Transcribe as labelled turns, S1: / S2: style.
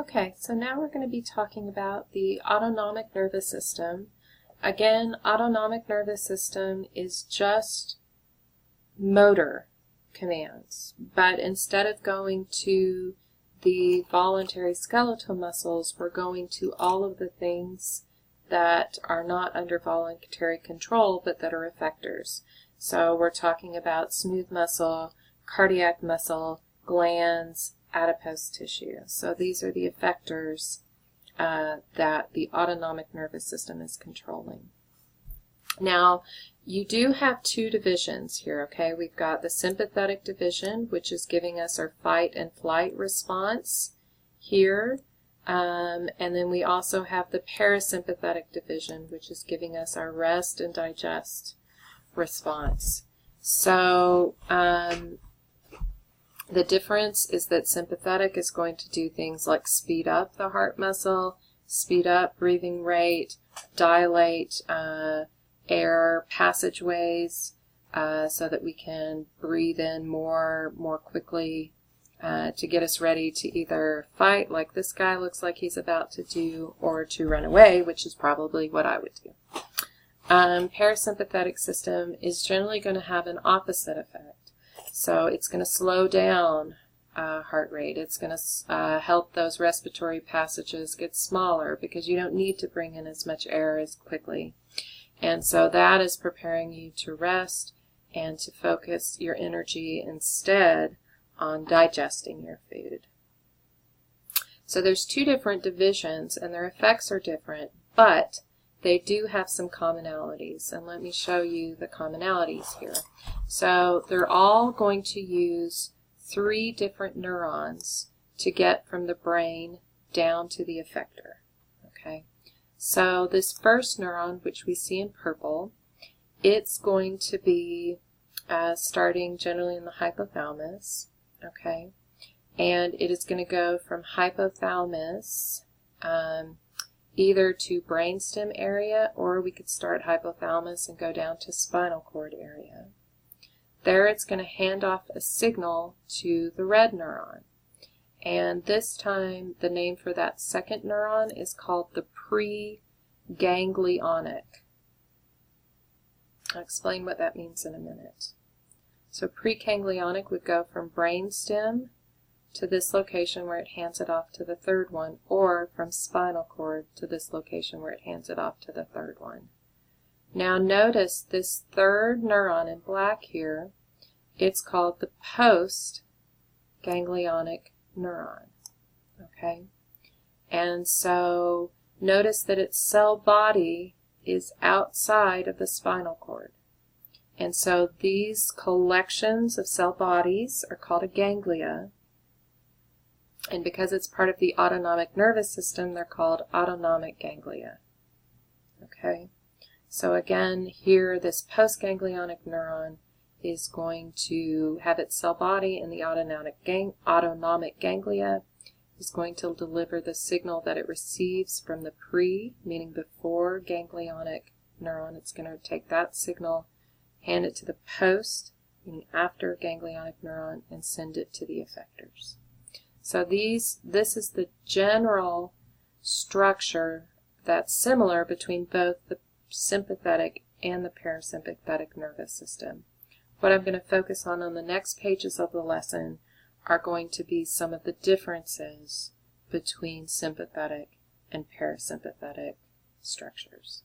S1: Okay, so now we're going to be talking about the autonomic nervous system. Again, autonomic nervous system is just motor commands, but instead of going to the voluntary skeletal muscles, we're going to all of the things that are not under voluntary control but that are effectors. So we're talking about smooth muscle, cardiac muscle, glands, adipose tissue. So these are the effectors that the autonomic nervous system is controlling. Now, you do have two divisions here, okay? We've got the sympathetic division, which is giving us our fight and flight response here. And then we also have the parasympathetic division, which is giving us our rest and digest response. So, the difference is that sympathetic is going to do things like speed up the heart muscle, speed up breathing rate, dilate air passageways so that we can breathe in more quickly to get us ready to either fight, like this guy looks like he's about to do, or to run away, which is probably what I would do. Parasympathetic system is generally going to have an opposite effect. So it's going to slow down heart rate. It's going to help those respiratory passages get smaller because you don't need to bring in as much air as quickly. And so that is preparing you to rest and to focus your energy instead on digesting your food. So there's two different divisions and their effects are different, but they do have some commonalities, and let me show you the commonalities here. So they're all going to use 3 different neurons to get from the brain down to the effector. Okay, so this first neuron, which we see in purple, it's going to be starting generally in the hypothalamus. Okay, and it is going to go from hypothalamus either to brainstem area, or we could start hypothalamus and go down to spinal cord area. There it's going to hand off a signal to the red neuron. And this time the name for that second neuron is called the preganglionic. I'll explain what that means in a minute. So preganglionic would go from brainstem to this location where it hands it off to the third one, or from spinal cord to this location where it hands it off to the third one. Now notice this third neuron in black here, it's called the postganglionic neuron. Okay? And so notice that its cell body is outside of the spinal cord. And so these collections of cell bodies are called a ganglia. And because it's part of the autonomic nervous system, they're called autonomic ganglia. Okay? So again, here this postganglionic neuron is going to have its cell body in the autonomic ganglia, is going to deliver the signal that it receives from the meaning before ganglionic neuron. It's going to take that signal, hand it to the post, meaning after ganglionic neuron, and send it to the effectors. So this is the general structure that's similar between both the sympathetic and the parasympathetic nervous system. What I'm going to focus on the next pages of the lesson are going to be some of the differences between sympathetic and parasympathetic structures.